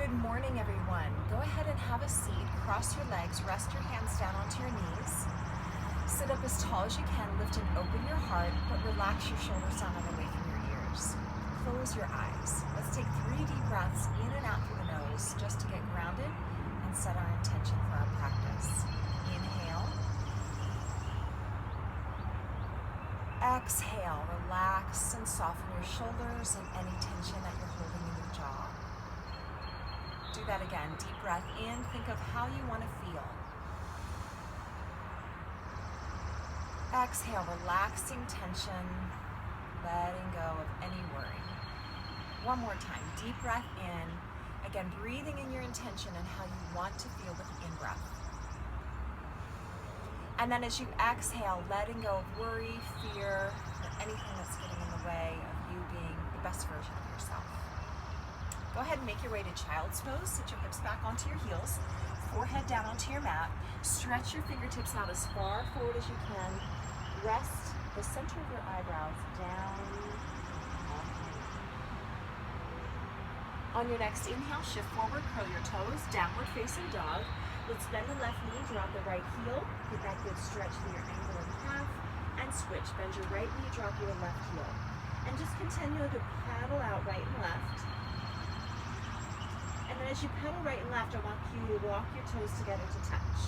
Good morning, everyone. Go ahead and have a seat, cross your legs, rest your hands down onto your knees. Sit up as tall as you can, lift and open your heart, but relax your shoulders down and away from your ears. Close your eyes. Let's take 3 deep breaths in and out through the nose just to get grounded and set our intention for our practice. Inhale. Exhale, relax and soften your shoulders and any tension that you're holding in your jaw. Do that again. Deep breath in. Think of how you want to feel. Exhale, relaxing tension, letting go of any worry. One more time. Deep breath in. Again, breathing in your intention and how you want to feel with the in-breath. And then as you exhale, letting go of worry, fear, or anything that's getting in the way of you being the best version of yourself. Go ahead and make your way to child's pose. Sit your hips back onto your heels, forehead down onto your mat. Stretch your fingertips out as far forward as you can. Rest the center of your eyebrows down. On your next inhale, shift forward, curl your toes, downward facing dog. Let's bend the left knee, drop the right heel. Get that good stretch through your ankle and calf. And switch. Bend your right knee, drop your left heel. And just continue to paddle out right and left. And then as you pedal right and left, I want you to walk your toes together to touch.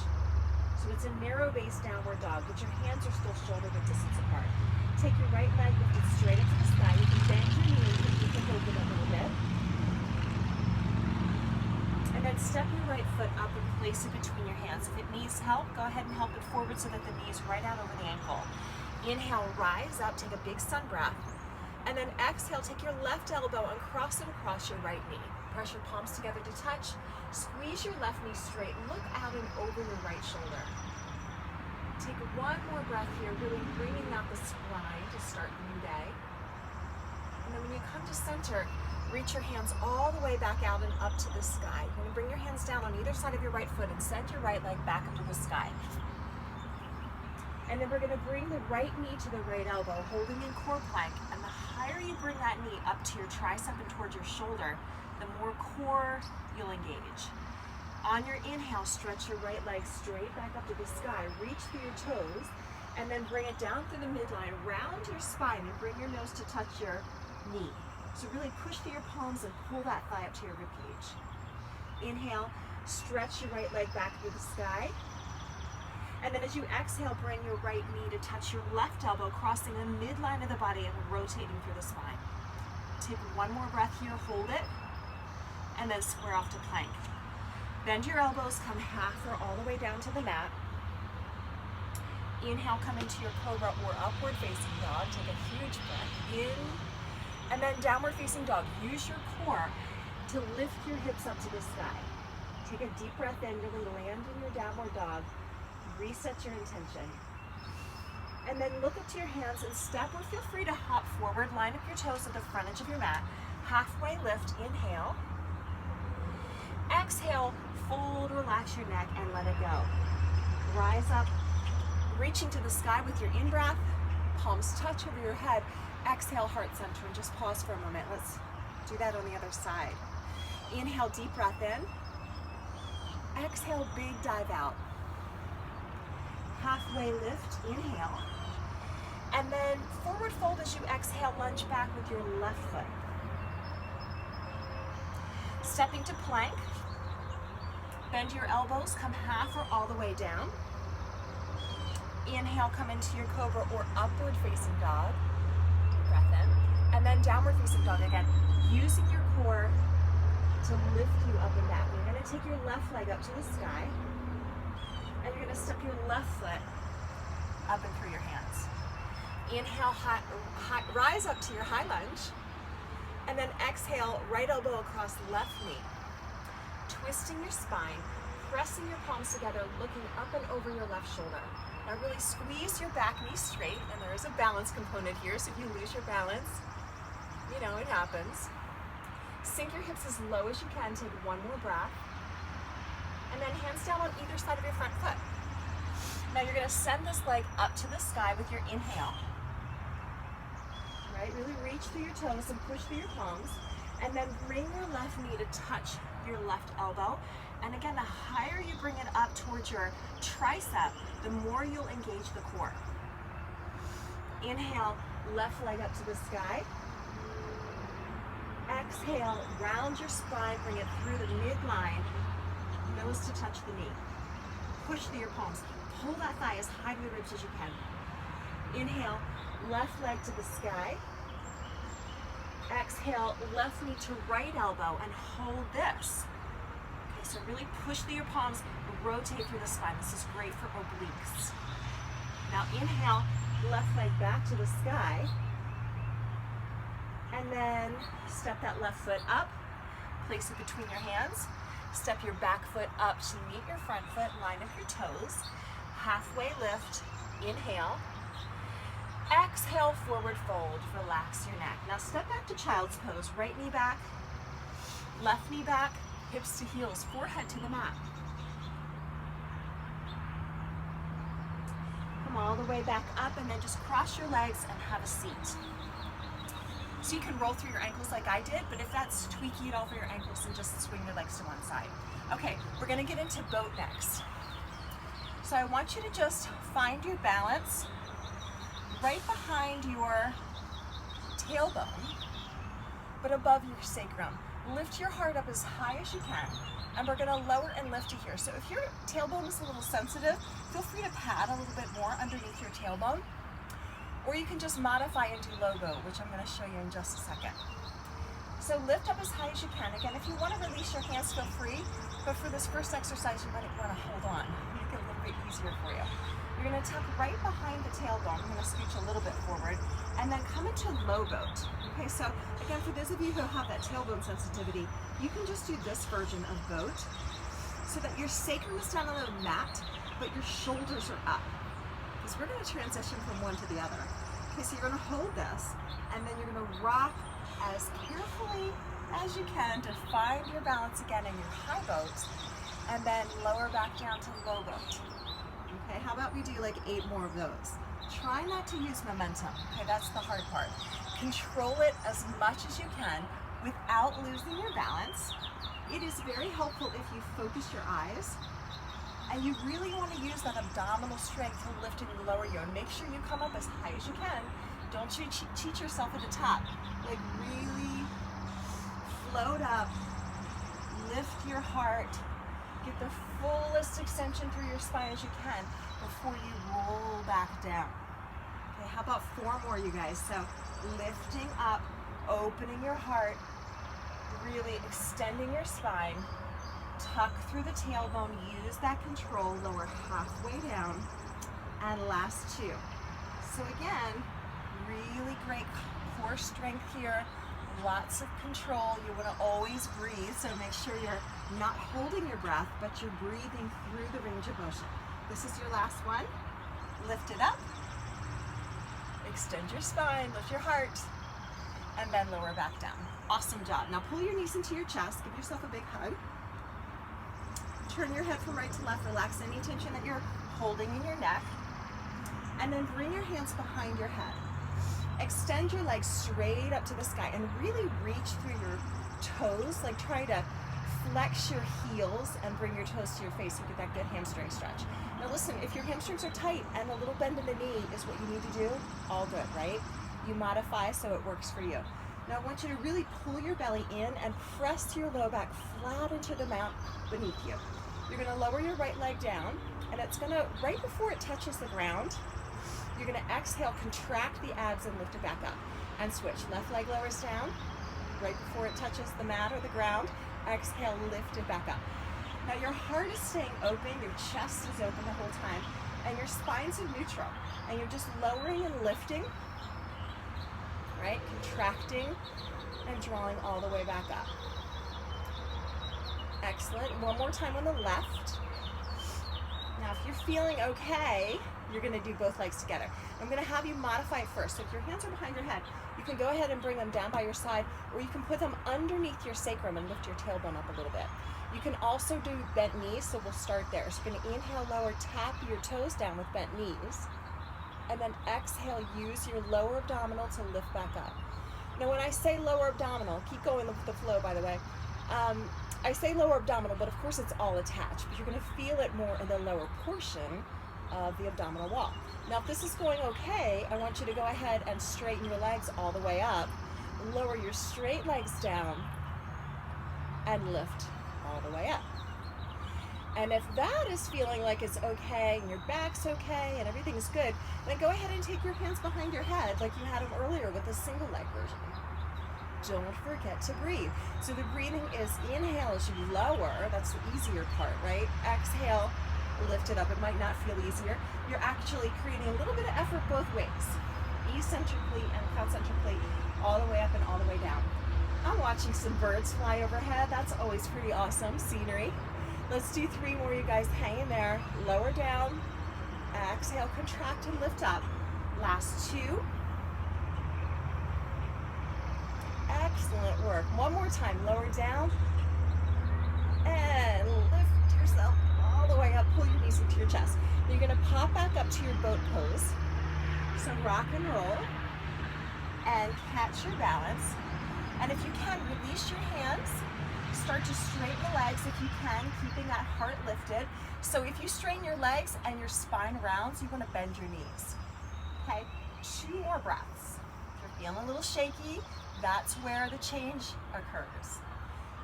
So it's a narrow base downward dog, but your hands are still shoulder width distance apart. Take your right leg, lift it straight into the sky. You can bend your knees and you can open a little bit. And then step your right foot up and place it between your hands. If it needs help, go ahead and help it forward so that the knee is right out over the ankle. Inhale, rise up, take a big sun breath. And then exhale, take your left elbow and cross it across your right knee. Press your palms together to touch. Squeeze your left knee straight. Look out and over your right shoulder. Take one more breath here, really bringing out the spine to start the new day. And then when you come to center, reach your hands all the way back out and up to the sky. You're going to bring your hands down on either side of your right foot and send your right leg back up to the sky. And then we're going to bring the right knee to the right elbow, holding in core plank. And the higher you bring that knee up to your tricep and towards your shoulder, the more core you'll engage. On your inhale, stretch your right leg straight back up to the sky. Reach through your toes, and then bring it down through the midline, round your spine, and bring your nose to touch your knee. So really push through your palms and pull that thigh up to your ribcage. Inhale, stretch your right leg back through the sky. And then as you exhale, bring your right knee to touch your left elbow, crossing the midline of the body and rotating through the spine. Take one more breath here, hold it, and then square off to plank. Bend your elbows, come half or all the way down to the mat. Inhale, come into your cobra or upward facing dog. Take a huge breath in, and then downward facing dog. Use your core to lift your hips up to the sky. Take a deep breath in, really land in your downward dog. Reset your intention. And then look up to your hands and step, or feel free to hop forward. Line up your toes at the front edge of your mat. Halfway lift, inhale. Exhale, fold, relax your neck, and let it go. Rise up, reaching to the sky with your in-breath. Palms touch over your head. Exhale, heart center, and just pause for a moment. Let's do that on the other side. Inhale, deep breath in. Exhale, big dive out. Halfway lift, inhale. And then forward fold as you exhale, lunge back with your left foot. Stepping to plank. Bend your elbows, come half or all the way down. Inhale, come into your cobra or upward facing dog. Deep breath in. And then downward facing dog again. Using your core to lift you up and down. You're going to take your left leg up to the sky. And you're going to step your left foot up and through your hands. Inhale, rise up to your high lunge. And then exhale, right elbow across left knee. Twisting your spine, pressing your palms together, looking up and over your left shoulder. Now really squeeze your back knee straight, and there is a balance component here, so if you lose your balance, you know, it happens. Sink your hips as low as you can, take one more breath. And then hands down on either side of your front foot. Now you're going to send this leg up to the sky with your inhale. Right? Really reach through your toes and push through your palms. And then bring your left knee to touch your left elbow. And again, the higher you bring it up towards your tricep, the more you'll engage the core. Inhale, left leg up to the sky. Exhale, round your spine, bring it through the midline, nose to touch the knee. Push through your palms. Pull that thigh as high to the ribs as you can. Inhale, left leg to the sky. Exhale, left knee to right elbow and hold this. Okay, so really push through your palms, rotate through the spine. This is great for obliques. Now inhale, left leg back to the sky. And then step that left foot up, place it between your hands. Step your back foot up to meet your front foot, line up your toes. Halfway lift, inhale. Exhale, forward fold, relax your neck. Now step back to child's pose, right knee back, left knee back, hips to heels, forehead to the mat. Come all the way back up and then just cross your legs and have a seat. So you can roll through your ankles like I did, but if that's tweaky at all for your ankles, then just swing your legs to one side. Okay, we're gonna get into boat next. So I want you to just find your balance right behind your tailbone, but above your sacrum. Lift your heart up as high as you can, and we're gonna lower and lift to here. So if your tailbone is a little sensitive, feel free to pad a little bit more underneath your tailbone, or you can just modify and do logo, which I'm gonna show you in just a second. So lift up as high as you can. Again, if you wanna release your hands, feel free, but for this first exercise, you might wanna hold on. Make it a little bit easier for you. You're gonna tuck right behind the tailbone. I'm gonna scooch a little bit forward and then come into low boat. Okay, so again, for those of you who have that tailbone sensitivity, you can just do this version of boat so that your sacrum is down on the mat, but your shoulders are up. Because we're gonna transition from one to the other. Okay, so you're gonna hold this and then you're gonna rock as carefully as you can to find your balance again in your high boat and then lower back down to low boat. Okay, how about we do like 8 more of those? Try not to use momentum, okay, that's the hard part. Control it as much as you can without losing your balance. It is very helpful if you focus your eyes and you really want to use that abdominal strength to lift and lower you, and make sure you come up as high as you can. Don't you cheat yourself at the top. Like really float up, lift your heart, get the fullest extension through your spine as you can before you roll back down. Okay, how about 4 more, you guys? So lifting up, opening your heart, really extending your spine, tuck through the tailbone, use that control, lower halfway down, and last 2. So again, really great core strength here, lots of control. You want to always breathe, so make sure you're not holding your breath, but you're breathing through the range of motion. This is your last one. Lift it up, extend your spine, lift your heart, and then lower back down. Awesome job. Now pull your knees into your chest, give yourself a big hug. Turn your head from right to left, relax any tension that you're holding in your neck, and then bring your hands behind your head. Extend your legs straight up to the sky and really reach through your toes, like try to flex your heels and bring your toes to your face and get that good hamstring stretch. Now listen, if your hamstrings are tight and a little bend in the knee is what you need to do, all good, right? You modify so it works for you. Now I want you to really pull your belly in and press your low back flat into the mat beneath you. You're gonna lower your right leg down, and it's gonna, right before it touches the ground, you're gonna exhale, contract the abs and lift it back up. And switch, left leg lowers down, right before it touches the mat or the ground, exhale, lift it back up. Now your heart is staying open, your chest is open the whole time, and your spine's in neutral. And you're just lowering and lifting, right? Contracting and drawing all the way back up. Excellent. One more time on the left. Now, if you're feeling okay, you're going to do both legs together. I'm going to have you modify it first. So if your hands are behind your head, you can go ahead and bring them down by your side, or you can put them underneath your sacrum and lift your tailbone up a little bit. You can also do bent knees, so we'll start there. So you're going to inhale, lower, tap your toes down with bent knees, and then exhale, use your lower abdominal to lift back up. Now when I say lower abdominal, keep going with the flow, by the way. I say lower abdominal, but of course it's all attached, but you're gonna feel it more in the lower portion of the abdominal wall. Now if this is going okay, I want you to go ahead and straighten your legs all the way up, lower your straight legs down, and lift all the way up. And if that is feeling like it's okay, and your back's okay, and everything's good, then go ahead and take your hands behind your head like you had them earlier with the single leg version. Don't forget to breathe. So the breathing is inhale as you lower, that's the easier part, right? Exhale, lift it up. It might not feel easier. You're actually creating a little bit of effort both ways, eccentrically and concentrically, all the way up and all the way down. I'm watching some birds fly overhead. That's always pretty awesome scenery. Let's do 3 more, you guys. Hang in there. Lower down. Exhale, contract and lift up. Last 2. Excellent work. One more time. Lower down. And lift yourself all the way up. Pull your knees into your chest. You're going to pop back up to your boat pose. So rock and roll. And catch your balance. And if you can, release your hands. Start to straighten the legs if you can, keeping that heart lifted. So if you straighten your legs and your spine rounds, you want to bend your knees. Okay, 2 more breaths. If you're feeling a little shaky, that's where the change occurs.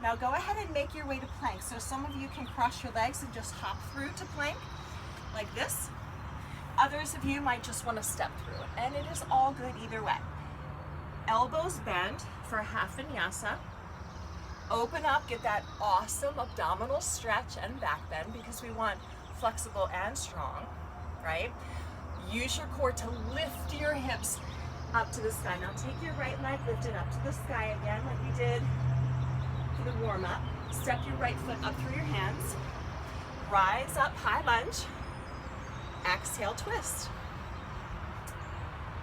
Now go ahead and make your way to plank. So some of you can cross your legs and just hop through to plank, like this. Others of you might just want to step through it, and it is all good either way. Elbows bend for half vinyasa. Open up, get that awesome abdominal stretch and back bend because we want flexible and strong, right? Use your core to lift your hips up to the sky. Now take your right leg, lift it up to the sky again like we did for the warm up. Step your right foot up through your hands. Rise up, high lunge. Exhale, twist.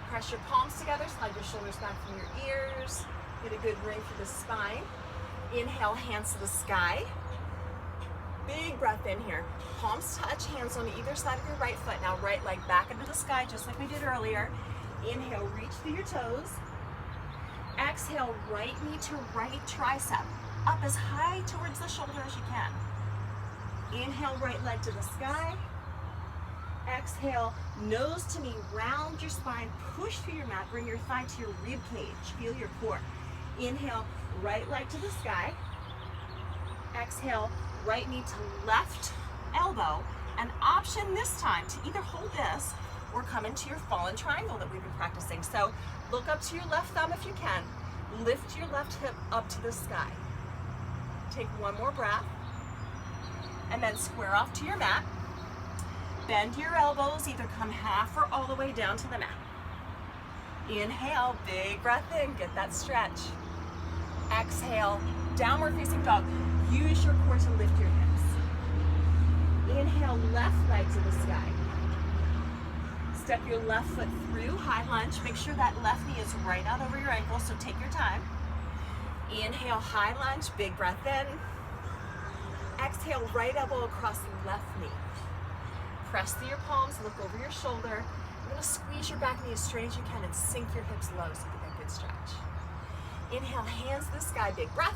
Press your palms together, slide your shoulders back from your ears. Get a good ring through the spine. Inhale, hands to the sky. Big breath in here. Palms touch, hands on either side of your right foot. Now right leg back into the sky, just like we did earlier. Inhale, reach through your toes. Exhale, right knee to right tricep. Up as high towards the shoulder as you can. Inhale, right leg to the sky. Exhale, nose to knee, round your spine, push through your mat, bring your thigh to your rib cage, feel your core. Inhale, right leg to the sky. Exhale, right knee to left elbow. An option this time to either hold this or come into your fallen triangle that we've been practicing. So look up to your left thumb if you can. Lift your left hip up to the sky. Take 1 more breath. And then square off to your mat. Bend your elbows, either come half or all the way down to the mat. Inhale, big breath in, get that stretch. Exhale, downward facing dog. Use your core to lift your hips. Inhale, left leg to the sky. Step your left foot through, high lunge. Make sure that left knee is right out over your ankle, so take your time. Inhale, high lunge, big breath in. Exhale, right elbow across the left knee. Press through your palms, look over your shoulder. You're gonna squeeze your back knee as straight as you can and sink your hips low so you get a good stretch. Inhale, hands to the sky, big breath.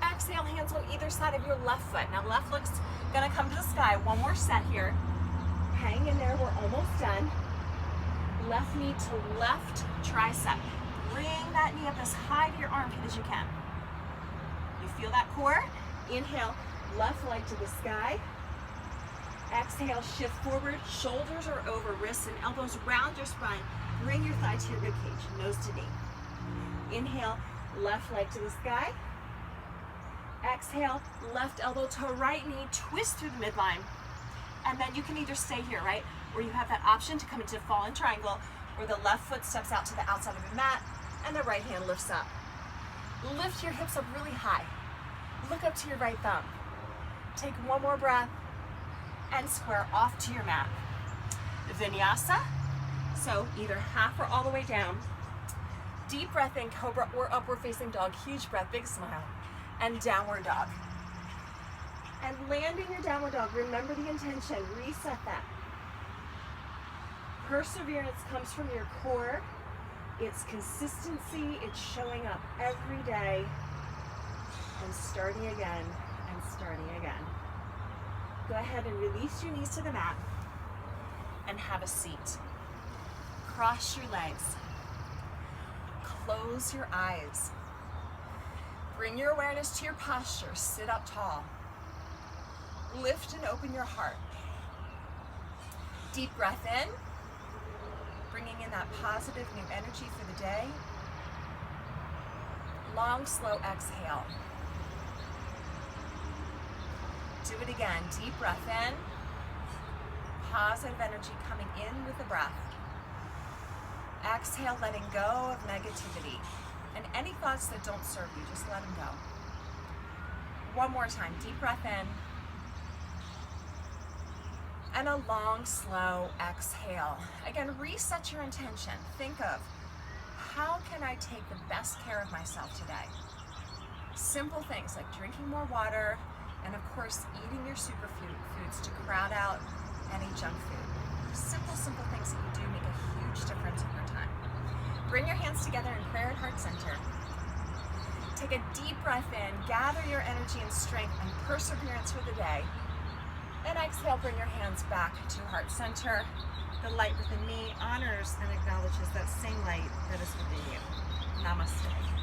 Exhale, hands on either side of your left foot. Now left foot's gonna come to the sky. 1 more set here. Hang in there, we're almost done. Left knee to left tricep. Bring that knee up as high to your armpit as you can. You feel that core? Inhale, left leg to the sky. Exhale, shift forward, shoulders are over, wrists and elbows round your spine. Bring your thigh to your rib cage, nose to knee. Inhale, left leg to the sky. Exhale, left elbow to right knee, twist through the midline. And then you can either stay here, right? Where you have that option to come into fallen triangle, where the left foot steps out to the outside of your mat, and the right hand lifts up. Lift your hips up really high. Look up to your right thumb. Take 1 more breath. And square off to your mat. Vinyasa, so either half or all the way down. Deep breath in, cobra or upward facing dog. Huge breath, big smile. And downward dog. And land in your downward dog. Remember the intention, reset that. Perseverance comes from your core It's consistency, it's showing up every day and starting again and starting again. Go ahead and release your knees to the mat and have a seat. Cross your legs. Close your eyes. Bring your awareness to your posture. Sit up tall. Lift and open your heart. Deep breath in, bringing in that positive new energy for the day. Long, slow exhale. Do it again. Deep breath in. Positive energy coming in with the breath. Exhale, letting go of negativity. And any thoughts that don't serve you, just let them go. One more time. Deep breath in. And a long, slow exhale. Again, reset your intention. Think of, how can I take the best care of myself today? Simple things like drinking more water, and of course, eating your superfoods to crowd out any junk food. Simple things that you do make a huge difference over time. Bring your hands together in prayer at heart center. Take a deep breath in, gather your energy and strength and perseverance for the day. And exhale, bring your hands back to heart center. The light within me honors and acknowledges that same light that is within you. Namaste.